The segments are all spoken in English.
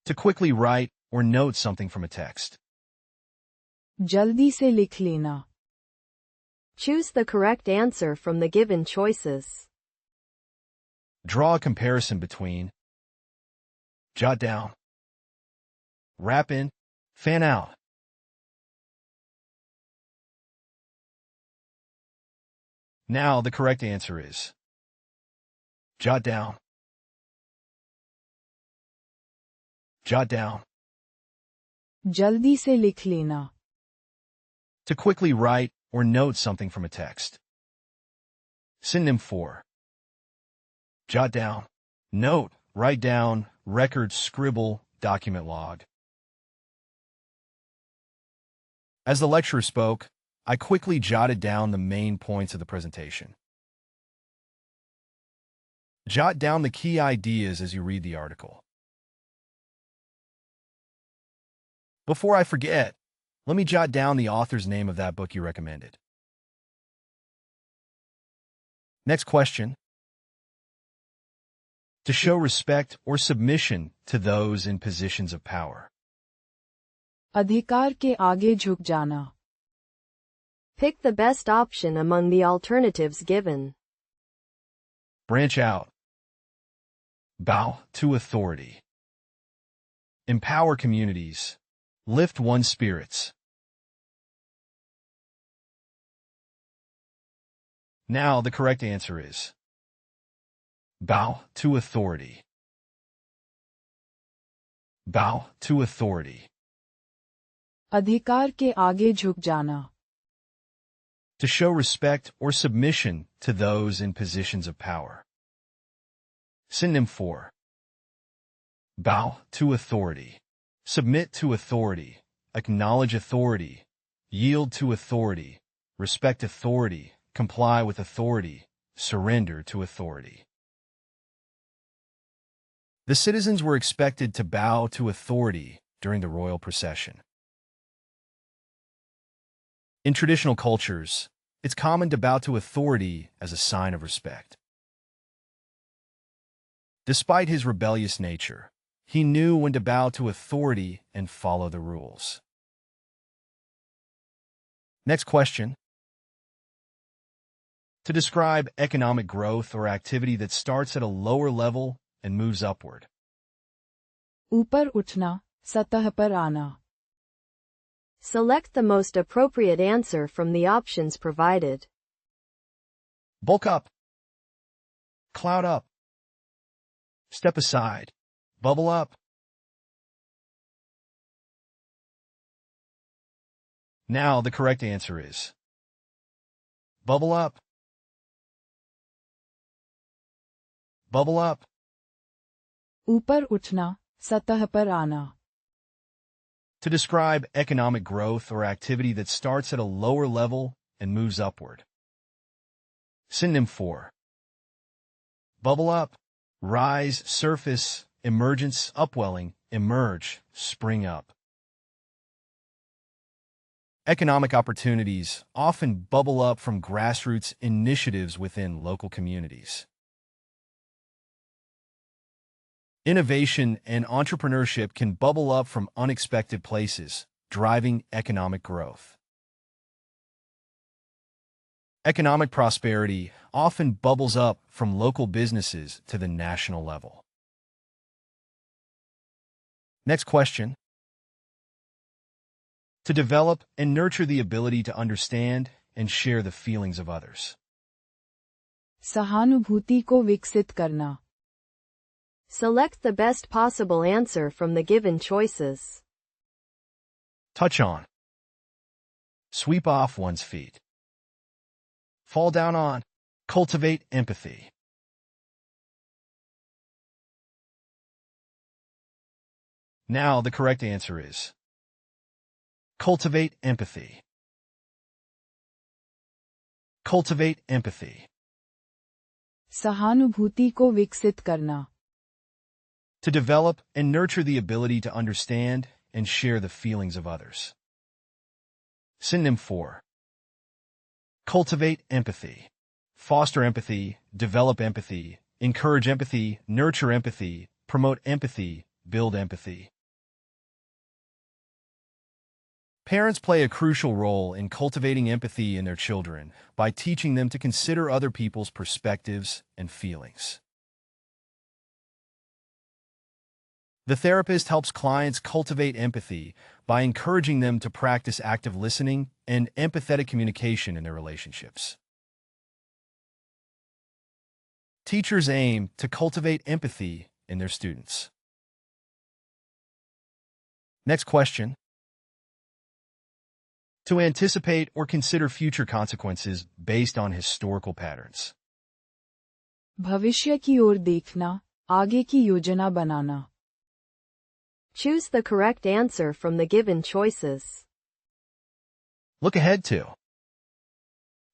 To quickly write or note something from a text. जल्दी से लिख लेना. Choose the correct answer from the given choices. Draw a comparison between. Jot down. Wrap in. Fan out. Now the correct answer is. Jot down. Jot down. जल्दी से लिख लेना. To quickly write or note something from a text. Synonym for. Jot down. Note, write down, record, scribble, document, log. As the lecturer spoke, I quickly jotted down the main points of the presentation. Jot down the key ideas as you read the article. Before I forget, let me jot down the author's name of that book you recommended. Next question. To show respect or submission to those in positions of power. अधिकार के आगे झुक जाना. Pick the best option among the alternatives given. Branch out. Bow to authority. Empower communities. Lift one's spirits. Now the correct answer is. Bow to authority. Bow to authority. अधिकार के आगे झुक जाना. To show respect or submission to those in positions of power. Synonym for. Bow to authority. Submit to authority. Acknowledge authority. Yield to authority. Respect authority. Comply with authority. Surrender to authority. The citizens were expected to bow to authority during the royal procession. In traditional cultures, it's common to bow to authority as a sign of respect. Despite his rebellious nature, he knew when to bow to authority and follow the rules. Next question. To describe economic growth or activity that starts at a lower level and moves upward. ऊपर उठना, सतह पर आना. Select the most appropriate answer from the options provided. Bulk up. Cloud up. Step aside. Bubble up. Now the correct answer is. Bubble up. Bubble up. ऊपर उठना, सतह पर आना. To describe economic growth or activity that starts at a lower level and moves upward. Synonym for. Bubble up. Rise, surface, emergence, upwelling, emerge, spring up. Economic opportunities often bubble up from grassroots initiatives within local communities. Innovation and entrepreneurship can bubble up from unexpected places, driving economic growth. Economic prosperity often bubbles up from local businesses to the national level. Next question. To develop and nurture the ability to understand and share the feelings of others. सहानुभूति को विकसित करना. Select the best possible answer from the given choices. Touch on. Sweep off one's feet. Fall down on. Cultivate empathy. Now the correct answer is. Cultivate empathy. Cultivate empathy. सहानुभूति को विकसित करना. To develop and nurture the ability to understand and share the feelings of others. Synonym for. Cultivate empathy. Foster empathy, develop empathy, encourage empathy, nurture empathy, promote empathy, build empathy. Parents play a crucial role in cultivating empathy in their children by teaching them to consider other people's perspectives and feelings. The therapist helps clients cultivate empathy by encouraging them to practice active listening and empathetic communication in their relationships. Teachers aim to cultivate empathy in their students. Next question. To anticipate or consider future consequences based on historical patterns. भविष्य की ओर देखना, आगे की योजना बनाना. Choose the correct answer from the given choices. Look ahead to.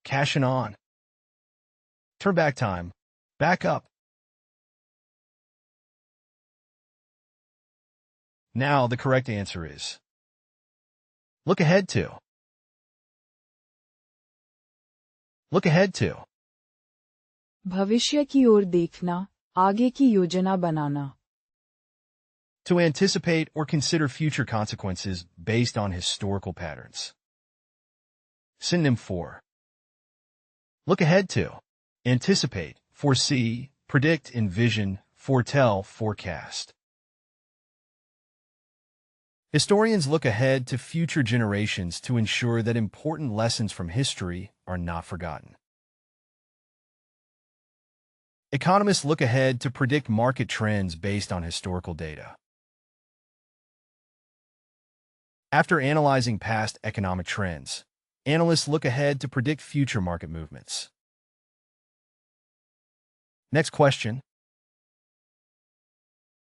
Cashing on. Turn back time. Back up. Now the correct answer is. Look ahead to. Look ahead to. भविष्य की ओर देखना, आगे की योजना बनाना. To anticipate or consider future consequences based on historical patterns. Synonym for. Look ahead to. Anticipate, foresee, predict, envision, foretell, forecast. Historians look ahead to future generations to ensure that important lessons from history are not forgotten. Economists look ahead to predict market trends based on historical data. After analyzing past economic trends, analysts look ahead to predict future market movements. Next question.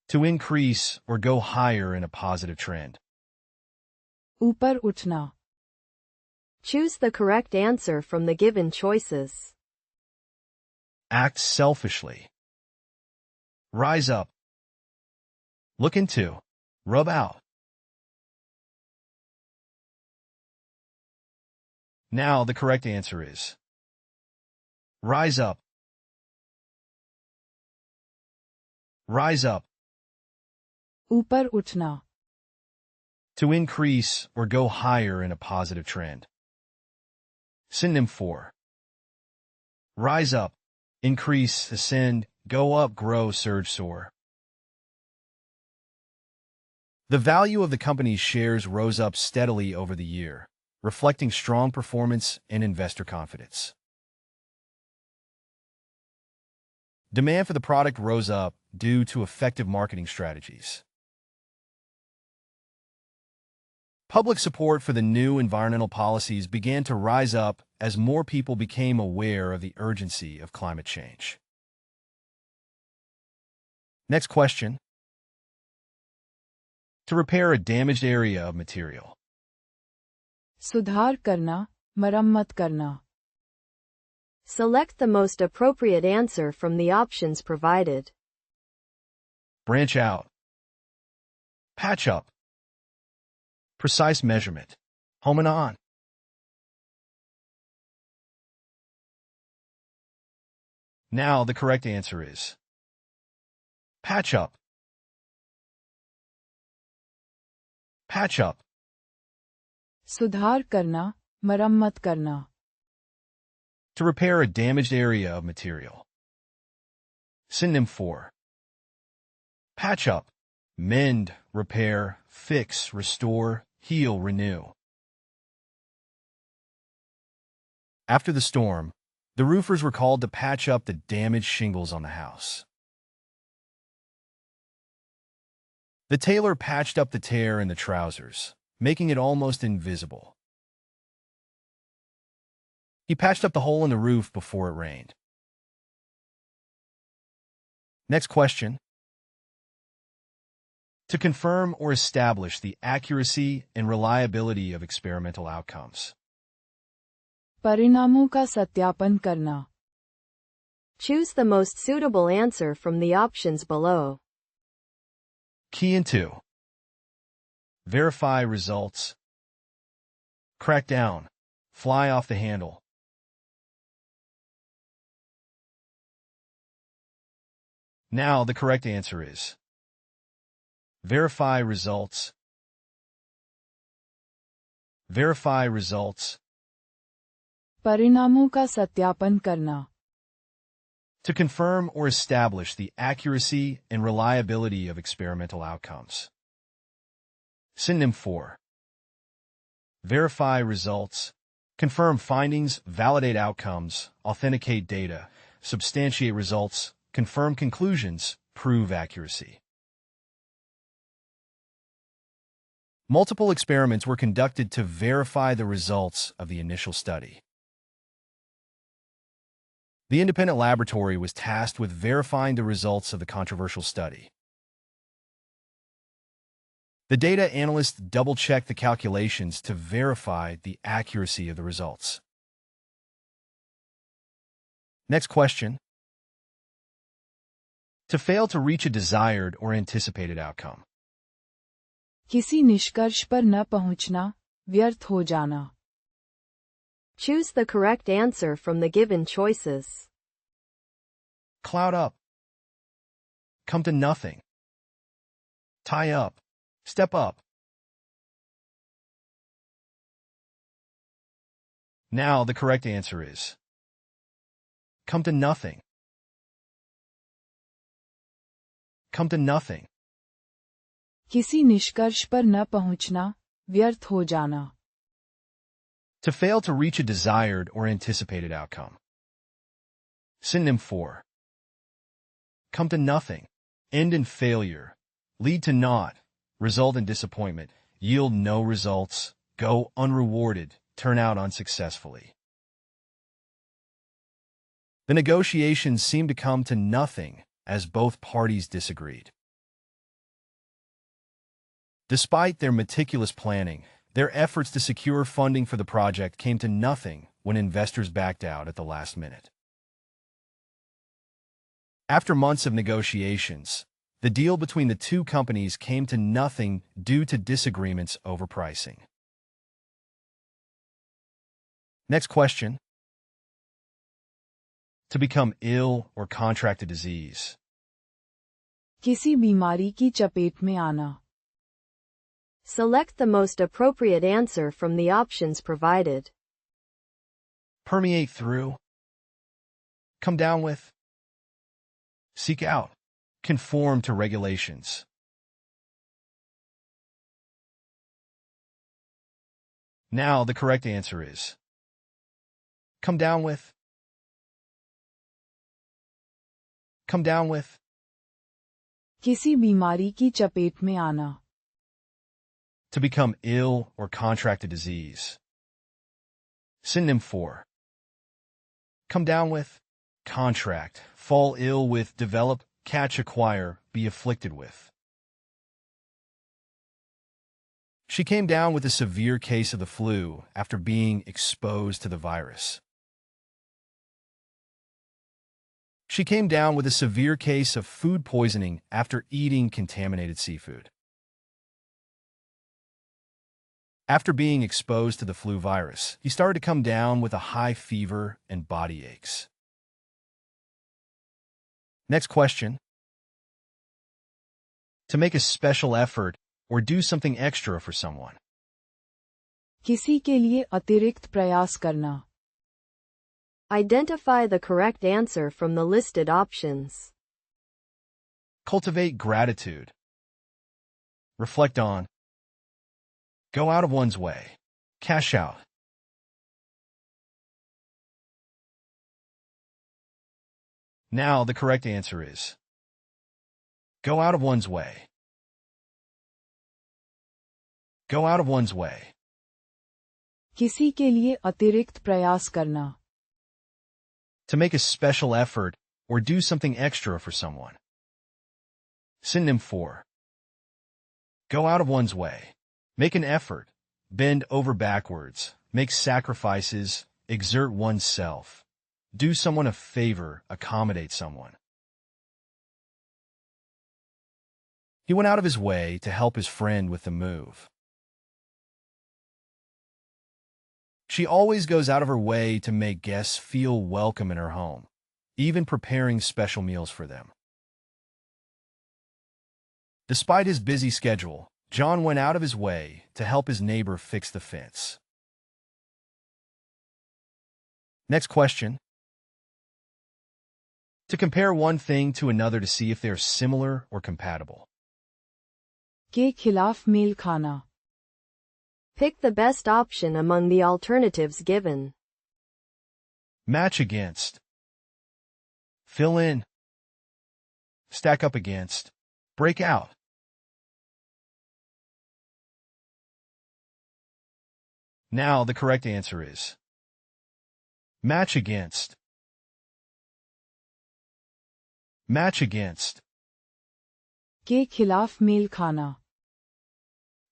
To increase or go higher in a positive trend. ऊपर उठना. Choose the correct answer from the given choices. Act selfishly. Rise up. Look into. Rub out. Now the correct answer is. Rise up. Rise up. ऊपर उठना. To increase or go higher in a positive trend. Synonym for. Rise up. Increase, ascend, go up, grow, surge, soar. The value of the company's shares rose up steadily over the year, reflecting strong performance and investor confidence. Demand for the product rose up due to effective marketing strategies. Public support for the new environmental policies began to rise up as more people became aware of the urgency of climate change. Next question. To repair a damaged area of material. सुधार करना, मरम्मत करना. Select the most appropriate answer from the options provided. Branch out. Patch up. Precise measurement. Home and on. Now the correct answer is. Patch up. Patch up. सुधार करना, मरम्मत करना. To repair a damaged area of material. Synonym for. Patch up. Mend, repair, fix, restore, heal, renew. After the storm, the roofers were called to patch up the damaged shingles on the house. The tailor patched up the tear in the trousers, making it almost invisible. He patched up the hole in the roof before it rained. Next question. To confirm or establish the accuracy and reliability of experimental outcomes. परिणामों का सत्यापन करना. Choose the most suitable answer from the options below. Key into. Verify results. Crack down. Fly off the handle. Now the correct answer is. Verify results. Verify results. परिणामों का सत्यापन करना. To confirm or establish the accuracy and reliability of experimental outcomes. Synonym for verify results. Confirm findings, validate outcomes, authenticate data, substantiate results, confirm conclusions, prove accuracy. Multiple experiments were conducted to verify the results of the initial study. The independent laboratory was tasked with verifying the results of the controversial study. The data analysts double-checked the calculations to verify the accuracy of the results. Next question. To fail to reach a desired or anticipated outcome. किसी निष्कर्ष पर न पहुंचना, व्यर्थ हो जाना. Choose the correct answer from the given choices. Cloud up. Come to nothing. Tie up. Step up. Now the correct answer is come to nothing. Come to nothing. किसी निष्कर्ष पर न पहुंचना, व्यर्थ हो जाना. To fail to reach a desired or anticipated outcome. Synonym for come to nothing, end in failure, lead to naught, result in disappointment, yield no results, go unrewarded, turn out unsuccessfully. The negotiations seemed to come to nothing as both parties disagreed. Despite their meticulous planning, their efforts to secure funding for the project came to nothing when investors backed out at the last minute. After months of negotiations, the deal between the two companies came to nothing due to disagreements over pricing. Next question. To become ill or contract a disease. किसी बीमारी की चपेट में आना. Select the most appropriate answer from the options provided. Permeate through. Come down with. Seek out. Conform to regulations. Now the correct answer is come down with. Come down with. किसी बीमारी की चपेट में आना. To become ill or contract a disease. Synonym for come down with, contract, fall ill with, develop, catch, acquire, be afflicted with. She came down with a severe case of the flu after being exposed to the virus. She came down with a severe case of food poisoning after eating contaminated seafood. After being exposed to the flu virus, he started to come down with a high fever and body aches. Next question. To make a special effort or do something extra for someone. किसी के लिए अतिरिक्त प्रयास करना. Identify the correct answer from the listed options. Cultivate gratitude. Reflect on. Go out of one's way. Cash out. Now the correct answer is go out of one's way. Go out of one's way. किसी के लिए अतिरिक्त प्रयास करना. To make a special effort or do something extra for someone. Synonym for go out of one's way. Make an effort, bend over backwards, make sacrifices, exert oneself, do someone a favor, accommodate someone. He went out of his way to help his friend with the move. She always goes out of her way to make guests feel welcome in her home, even preparing special meals for them. Despite his busy schedule, John went out of his way to help his neighbor fix the fence. Next question. To compare one thing to another to see if they're similar or compatible. के खिलाफ mail खाना. Pick the best option among the alternatives given. Match against. Fill in. Stack up against. Break out. Now the correct answer is match against. Match against. के खिलाफ mail खाना.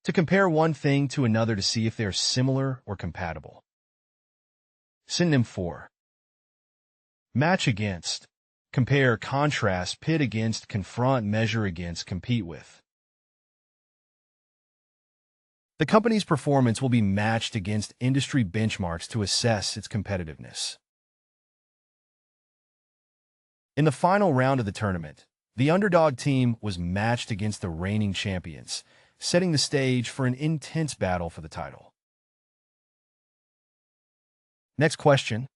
To compare one thing to another to see if they're similar or compatible. Synonym for match against. Compare, contrast, pit against, confront, measure against, compete with. The company's performance will be matched against industry benchmarks to assess its competitiveness. In the final round of the tournament, the underdog team was matched against the reigning champions, setting the stage for an intense battle for the title. Next question.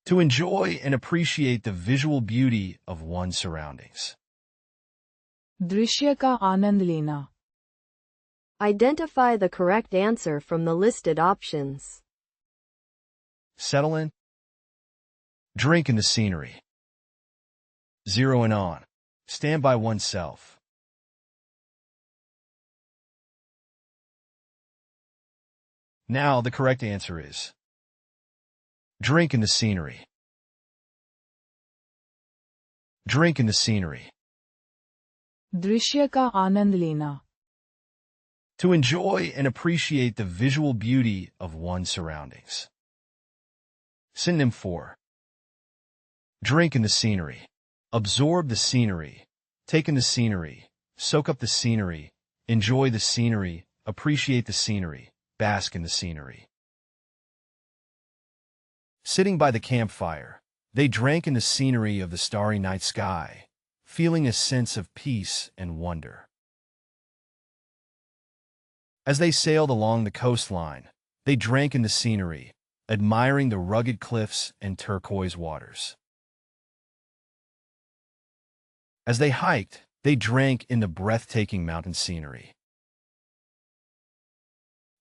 To enjoy and appreciate the visual beauty of one's surroundings. दृश्य का आनंद लेना. Identify the correct answer from the listed options. Settle in. Drink in the scenery. Zero in on. Stand by oneself. Now the correct answer is drink in the scenery. Drink in the scenery. दृश्य का आनंद लेना. To enjoy and appreciate the visual beauty of one's surroundings. Synonym for drink in the scenery. Absorb the scenery. Take in the scenery. Soak up the scenery. Enjoy the scenery. Appreciate the scenery. Bask in the scenery. Sitting by the campfire, they drank in the scenery of the starry night sky, feeling a sense of peace and wonder. As they sailed along the coastline, they drank in the scenery, admiring the rugged cliffs and turquoise waters. As they hiked, they drank in the breathtaking mountain scenery.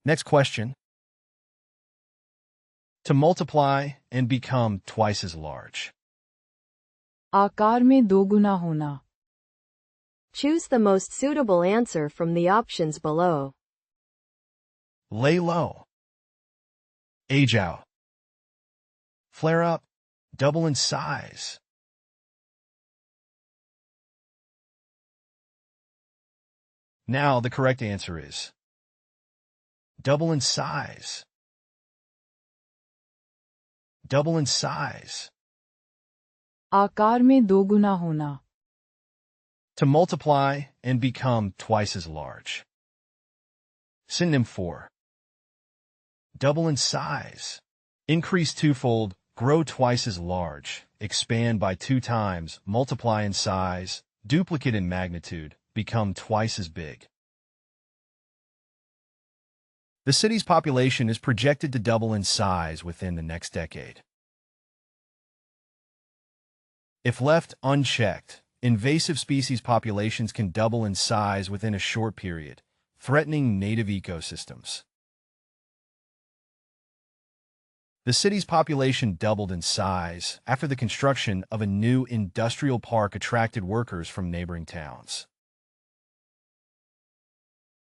Next question. To multiply and become twice as large. आकार में दोगुना होना. Choose the most suitable answer from the options below. Lay low. Age out. Flare up. Double in size. Now the correct answer is double in size. Double in size. आकार में दोगुना होना. To multiply and become twice as large. Synonym for double in size. Increase twofold, grow twice as large, expand by 2 times, multiply in size, duplicate in magnitude, become twice as big. The city's population is projected to double in size within the next decade. If left unchecked, invasive species populations can double in size within a short period, threatening native ecosystems. The city's population doubled in size after the construction of a new industrial park attracted workers from neighboring towns.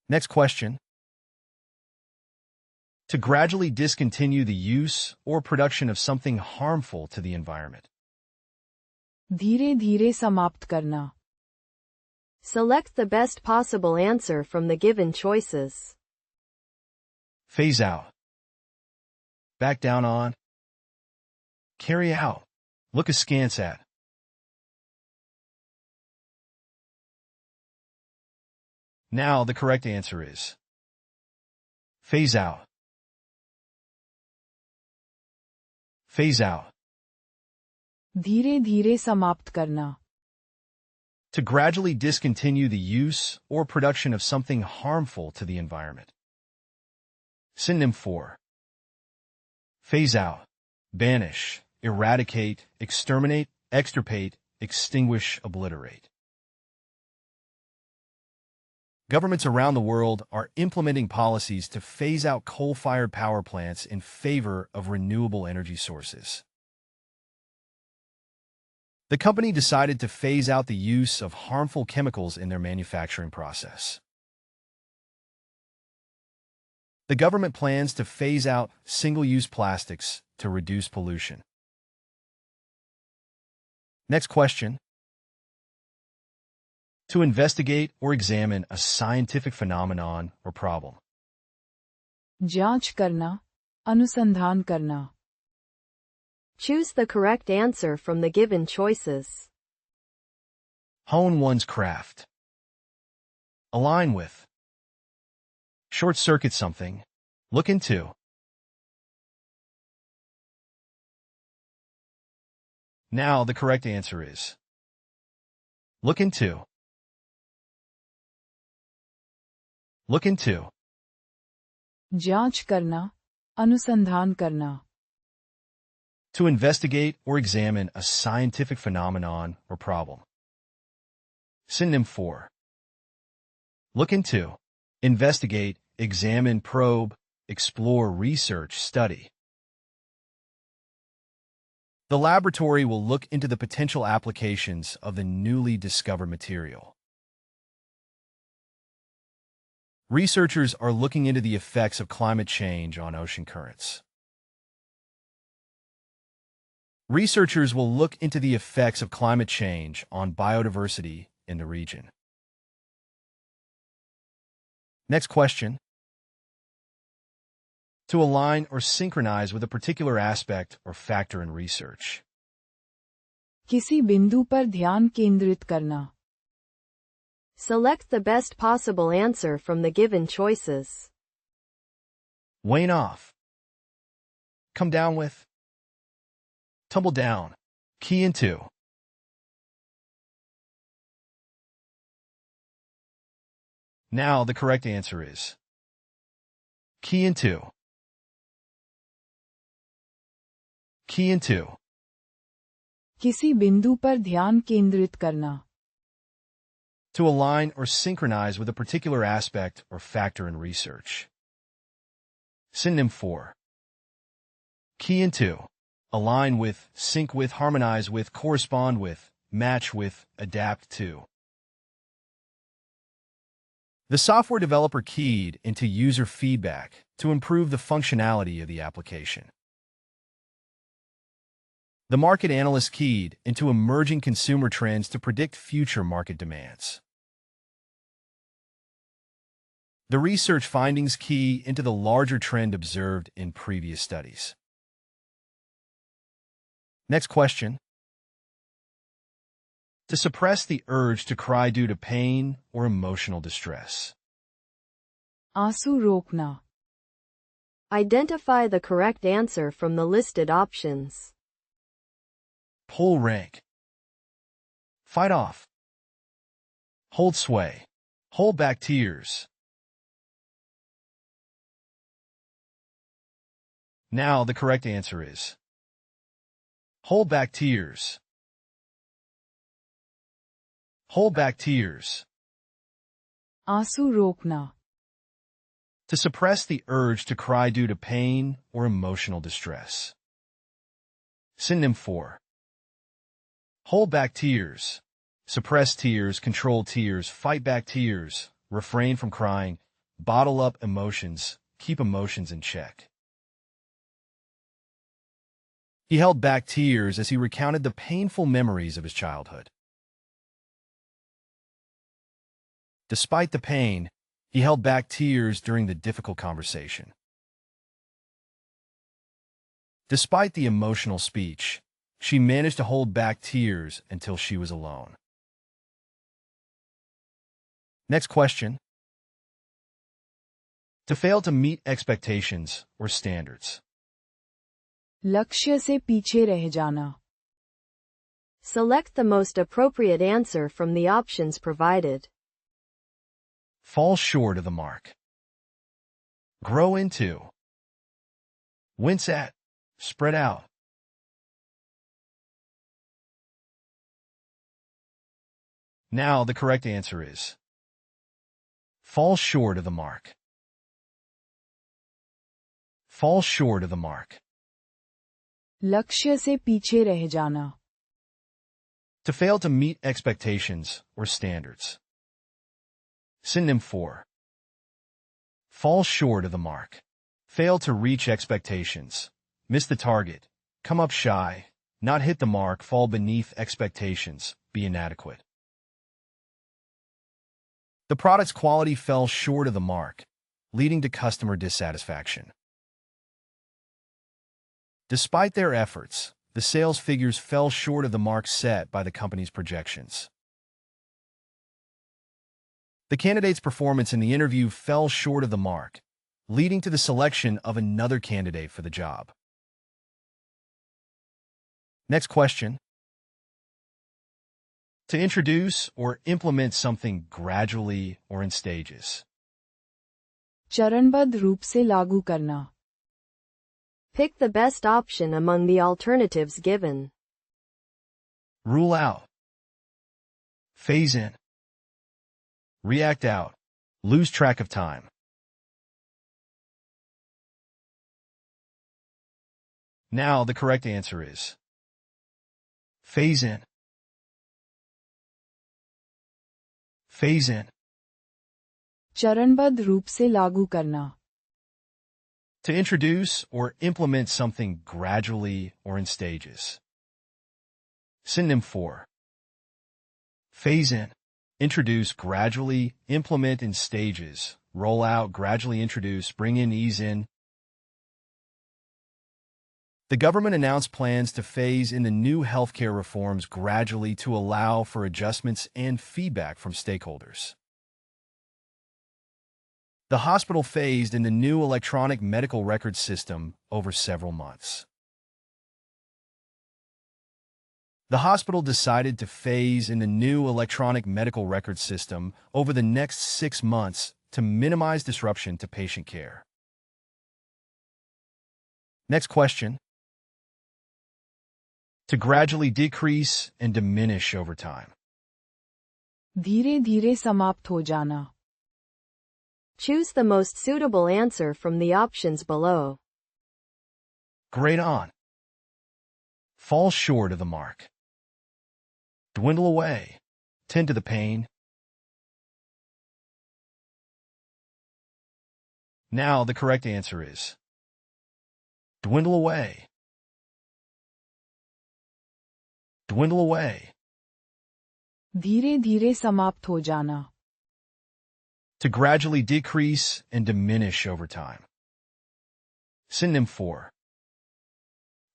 Next question. To gradually discontinue the use or production of something harmful to the environment. धीरे धीरे समाप्त करना. Select the best possible answer from the given choices. Phase out. Back down on. Carry out. Look askance at. Now the correct answer is phase out. Phase out. धीरे धीरे समाप्त करना. To gradually discontinue the use or production of something harmful to the environment. Synonym for phase out, banish, eradicate, exterminate, extirpate, extinguish, obliterate. Governments around the world are implementing policies to phase out coal-fired power plants in favor of renewable energy sources. The company decided to phase out the use of harmful chemicals in their manufacturing process. The government plans to phase out single-use plastics to reduce pollution. Next question. To investigate or examine a scientific phenomenon or problem. जांच करना, अनुसंधान करना. Choose the correct answer from the given choices. Hone one's craft. Align with. Short-circuit something. Look into. Now the correct answer is look into. Look into. जांच करना, अनुसंधान करना. To investigate or examine a scientific phenomenon or problem. Synonym for look into, investigate, examine, probe, explore, research, study. The laboratory will look into the potential applications of the newly discovered material. Researchers are looking into the effects of climate change on ocean currents. Researchers will look into the effects of climate change on biodiversity in the region. Next question. To align or synchronize with a particular aspect or factor in research. किसी बिंदु पर ध्यान केंद्रित करना. Select the best possible answer from the given choices. Wane off. Come down with. Tumble down. Key into. Now the correct answer is key into. Key into. किसी बिंदु पर ध्यान केंद्रित करना. To align or synchronize with a particular aspect or factor in research. Synonym for key into, align with, sync with, harmonize with, correspond with, match with, adapt to. The software developer keyed into user feedback to improve the functionality of the application. The market analyst keyed into emerging consumer trends to predict future market demands. The research findings key into the larger trend observed in previous studies. Next question. To suppress the urge to cry due to pain or emotional distress. आंसू रोकना. Identify the correct answer from the listed options. Pull rank. Fight off. Hold sway. Hold back tears. Now the correct answer is hold back tears. Hold back tears. आंसू रोकना. To suppress the urge to cry due to pain or emotional distress. Synonym for hold back tears, suppress tears, control tears, fight back tears, refrain from crying, bottle up emotions, keep emotions in check. He held back tears as he recounted the painful memories of his childhood. Despite the pain, he held back tears during the difficult conversation. Despite the emotional speech, she managed to hold back tears until she was alone. Next question. To fail to meet expectations or standards. लक्ष्य से पीछे रह जाना. Select the most appropriate answer from the options provided. Fall short of the mark. Grow into. Wince at. Spread out. Now the correct answer is fall short of the mark. Fall short of the mark. लक्ष्य से पीछे रह जाना. To fail to meet expectations or standards. Synonym for fall short of the mark. Fail to reach expectations. Miss the target. Come up shy. Not hit the mark. Fall beneath expectations. Be inadequate. The product's quality fell short of the mark, leading to customer dissatisfaction. Despite their efforts, the sales figures fell short of the mark set by the company's projections. The candidate's performance in the interview fell short of the mark, leading to the selection of another candidate for the job. Next question. To introduce or implement something gradually or in stages. चरणबद्ध रूप से लागू करना. Pick the best option among the alternatives given. Rule out. Phase in. React out. Lose track of time. Now the correct answer is phase in. Phase in. चरणबद्ध रूप से लागू करना. To introduce or implement something gradually or in stages. Synonym for phase in. Introduce gradually, implement in stages, roll out, gradually introduce, bring in, ease in. The government announced plans to phase in the new healthcare reforms gradually to allow for adjustments and feedback from stakeholders. The hospital phased in the new electronic medical record system over several months. The hospital decided to phase in the new electronic medical record system over the next 6 months to minimize disruption to patient care. Next question. To gradually decrease and diminish over time. धीरे धीरे समाप्त हो जाना. Choose the most suitable answer from the options below. Grade on. Fall short of the mark. Dwindle away. Tend to the pain. Now the correct answer is dwindle away. Dwindle away. धीरे धीरे समाप्त हो जाना. To gradually decrease and diminish over time. Synonym for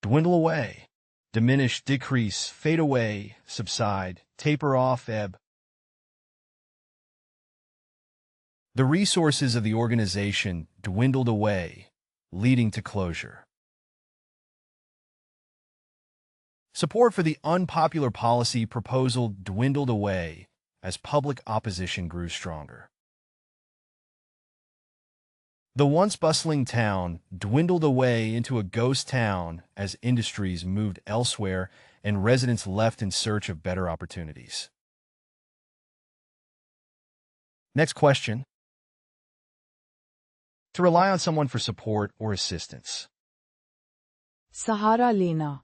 dwindle away, diminish, decrease, fade away, subside, taper off, ebb. The resources of the organization dwindled away, leading to closure. Support for the unpopular policy proposal dwindled away as public opposition grew stronger. The once bustling town dwindled away into a ghost town as industries moved elsewhere and residents left in search of better opportunities. Next question. To rely on someone for support or assistance. सहारा लेना.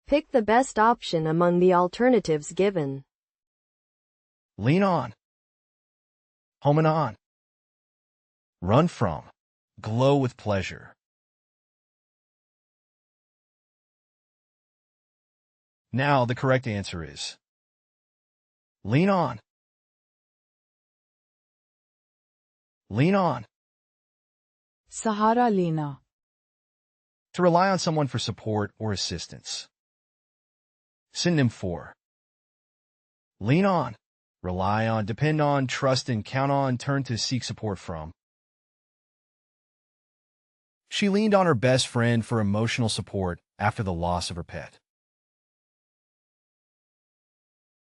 Pick the best option among the alternatives given. Lean on. Home and on. Run from. Glow with pleasure. Now the correct answer is lean on. Lean on. सहारा लेना. To rely on someone for support or assistance. Synonym for lean on, rely on, depend on, trust in, count on, turn to, seek support from. She leaned on her best friend for emotional support after the loss of her pet.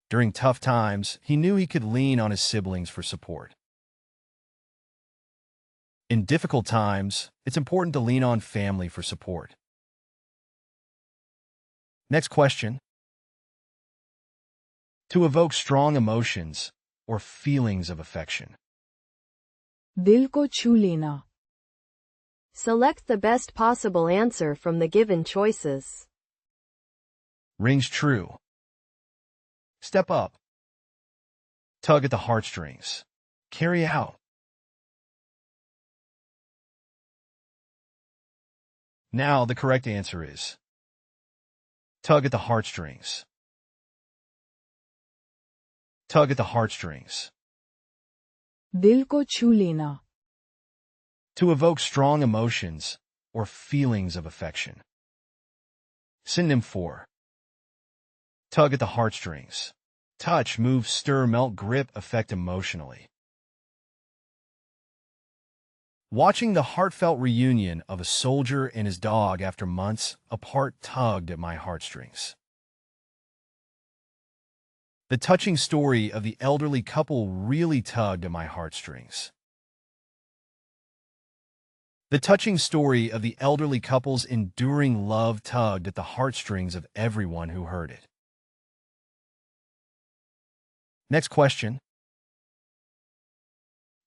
During tough times, he knew he could lean on his siblings for support. In difficult times, it's important to lean on family for support. Next question. To evoke strong emotions or feelings of affection. दिल को छू लेना. Select the best possible answer from the given choices. Rings true. Step up. Tug at the heartstrings. Carry out. Now the correct answer is tug at the heartstrings. Tug at the heartstrings. दिल को छू लेना. To evoke strong emotions or feelings of affection. Synonym for tug at the heartstrings. Touch, move, stir, melt, grip, affect emotionally. Watching the heartfelt reunion of a soldier and his dog after months apart tugged at my heartstrings. The touching story of the elderly couple really tugged at my heartstrings. The touching story of the elderly couple's enduring love tugged at the heartstrings of everyone who heard it. Next question.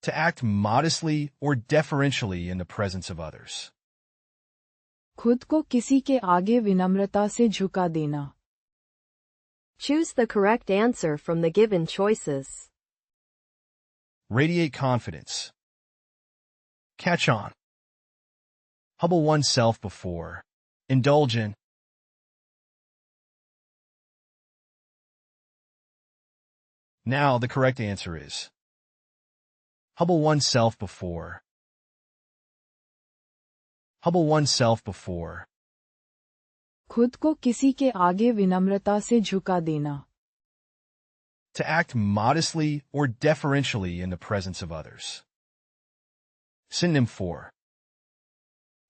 To act modestly or deferentially in the presence of others. खुद को किसी के आगे विनम्रता से झुका देना. Choose the correct answer from the given choices. Radiate confidence. Catch on. Humble oneself before. Indulge in. Now the correct answer is humble oneself before. Humble oneself before. खुद को किसी के आगे विनम्रता से झुका देना. To act modestly or deferentially in the presence of others. Synonym for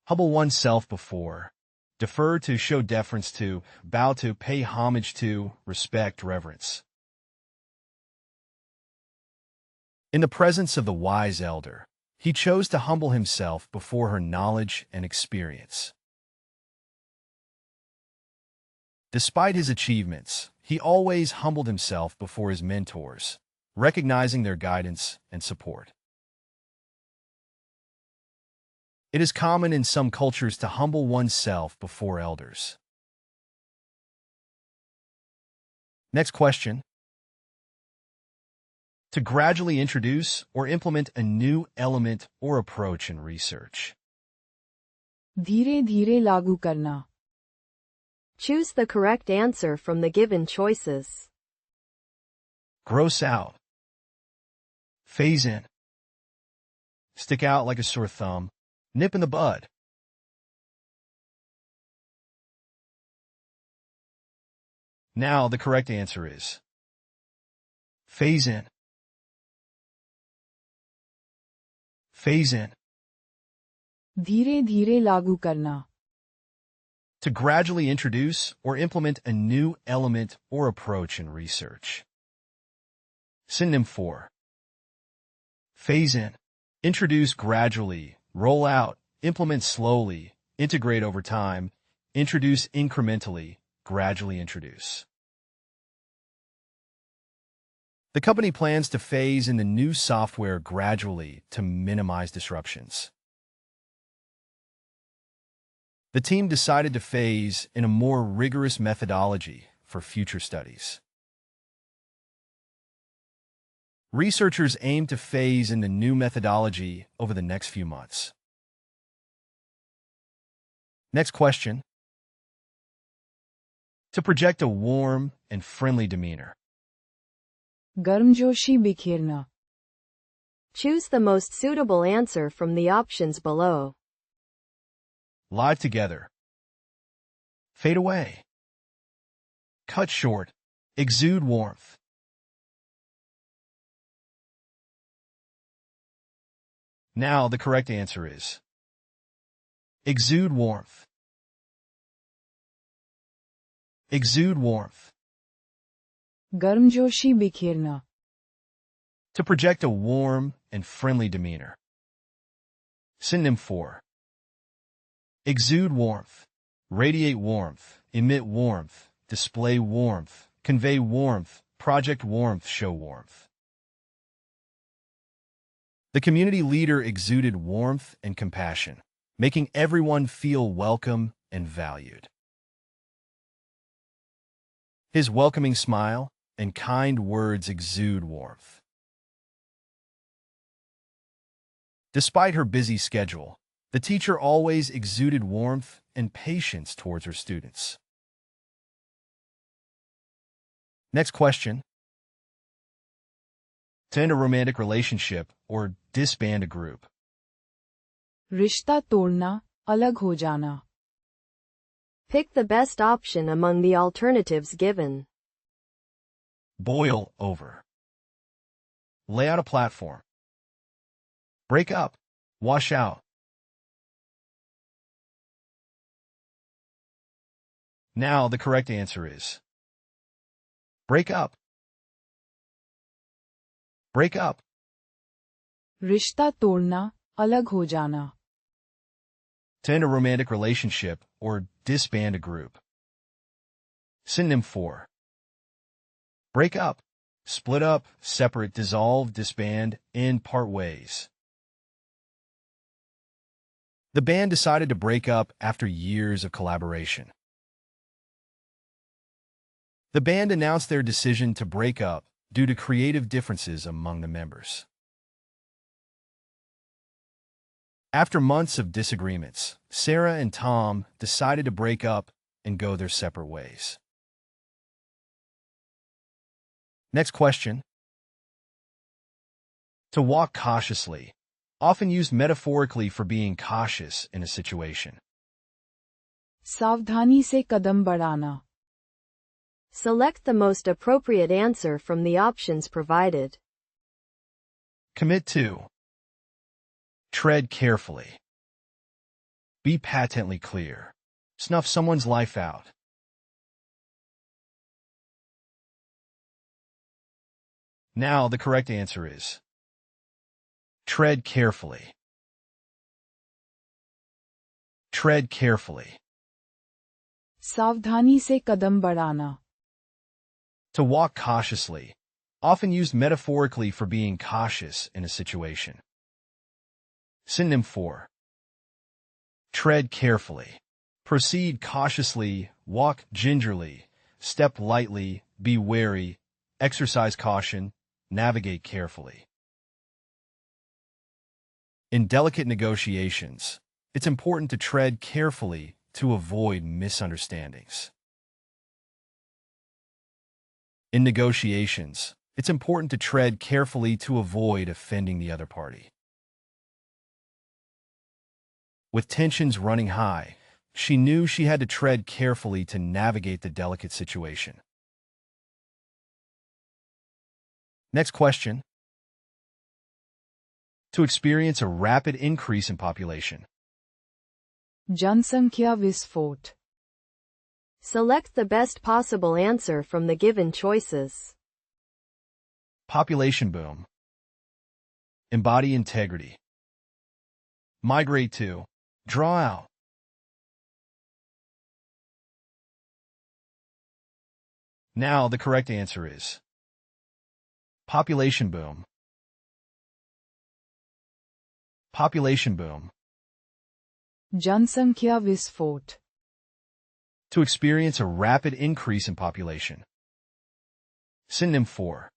humble oneself before. Defer to, show deference to, bow to, pay homage to, respect, reverence. In the presence of the wise elder, he chose to humble himself before her knowledge and experience. Despite his achievements, he always humbled himself before his mentors, recognizing their guidance and support. It is common in some cultures to humble oneself before elders. Next question. To gradually introduce or implement a new element or approach in research. धीरे धीरे लागू करना. Choose the correct answer from the given choices. Gross out. Phase in. Stick out like a sore thumb. Nip in the bud. Now the correct answer is phase in. Phase in. धीरे धीरे लागू करना. To gradually introduce or implement a new element or approach in research. Synonym for phase in. Introduce gradually, roll out, implement slowly, integrate over time, introduce incrementally, gradually introduce. The company plans to phase in the new software gradually to minimize disruptions. The team decided to phase in a more rigorous methodology for future studies. Researchers aim to phase in the new methodology over the next few months. Next question. To project a warm and friendly demeanor. गर्मजोशी बिखेरना. Choose the most suitable answer from the options below. Live together. Fade away. Cut short. Exude warmth. Now the correct answer is exude warmth. Exude warmth. गर्मजोशी बिखेरना, To project a warm and friendly demeanor. Synonym for exude warmth, radiate warmth, emit warmth, display warmth, convey warmth, project warmth, show warmth. The community leader exuded warmth and compassion, making everyone feel welcome and valued. His welcoming smile and kind words exude warmth. Despite her busy schedule, the teacher always exuded warmth and patience towards her students. Next question. To end a romantic relationship or disband a group. रिश्ता तोड़ना, अलग हो जाना, Pick the best option among the alternatives given. Boil over. Lay out a platform. Break up. Wash out. Now the correct answer is break up. Break up. रिश्ता तोड़ना, अलग हो जाना, To end a romantic relationship or disband a group. Synonym for break up, split up, separate, dissolve, disband, end, part ways. The band decided to break up after years of collaboration. The band announced their decision to break up due to creative differences among the members. After months of disagreements, Sarah and Tom decided to break up and go their separate ways. Next question. To walk cautiously, often used metaphorically for being cautious in a situation. सावधानी से कदम बढ़ाना, Select the most appropriate answer from the options provided. Commit to. Tread carefully. Be patently clear. Snuff someone's life out. Now the correct answer is tread carefully. Tread carefully. सावधानी से कदम बढ़ाना, To walk cautiously, often used metaphorically for being cautious in a situation. Synonym for tread carefully. Proceed cautiously, walk gingerly, step lightly, be wary, exercise caution, navigate carefully. In delicate negotiations, it's important to tread carefully to avoid misunderstandings. In negotiations, it's important to tread carefully to avoid offending the other party. With tensions running high, she knew she had to tread carefully to navigate the delicate situation. Next question. To experience a rapid increase in population. जनसंख्या विस्फोट, Select the best possible answer from the given choices. Population boom. Embody integrity. Migrate to. Draw out. Now the correct answer is population boom. Population boom. जनसंख्या विस्फोट, To experience a rapid increase in population. Synonym for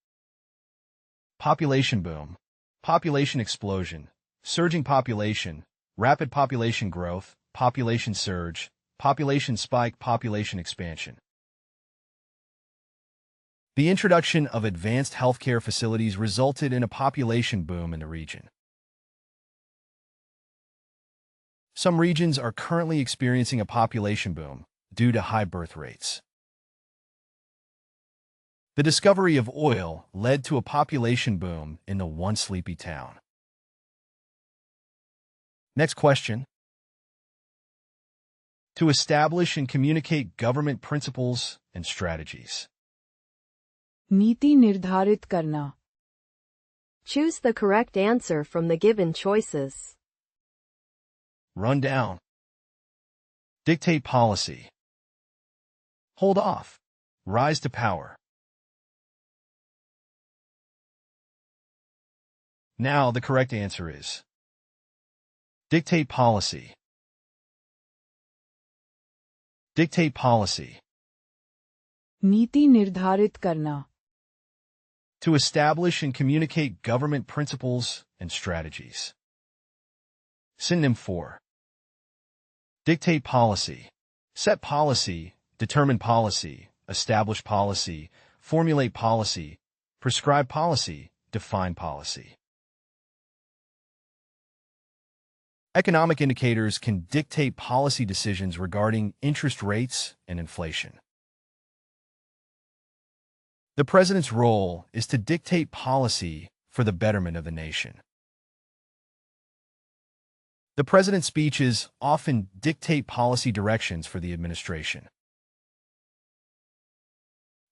population boom, population explosion, surging population, rapid population growth, population surge, population spike, population expansion. The introduction of advanced healthcare facilities resulted in a population boom in the region. Some regions are currently experiencing a population boom due to high birth rates. The discovery of oil led to a population boom in the once sleepy town. Next question. To establish and communicate government principles and strategies. नीति निर्धारित करना. Choose the correct answer from the given choices. Run down. Dictate policy. Hold off. Rise to power. Now the correct answer is dictate policy. Dictate policy. नीति निर्धारित करना. To establish and communicate government principles and strategies. Synonym for dictate policy. Set policy, determine policy, establish policy, formulate policy, prescribe policy, define policy. Economic indicators can dictate policy decisions regarding interest rates and inflation. The president's role is to dictate policy for the betterment of the nation. The president's speeches often dictate policy directions for the administration.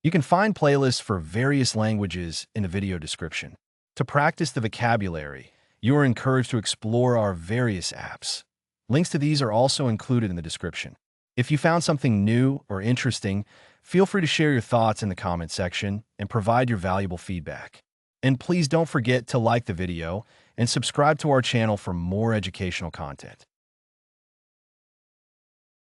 You can find playlists for various languages in the video description. To practice the vocabulary, you are encouraged to explore our various apps. Links to these are also included in the description. If you found something new or interesting, feel free to share your thoughts in the comment section and provide your valuable feedback. And please don't forget to like the video and subscribe to our channel for more educational content.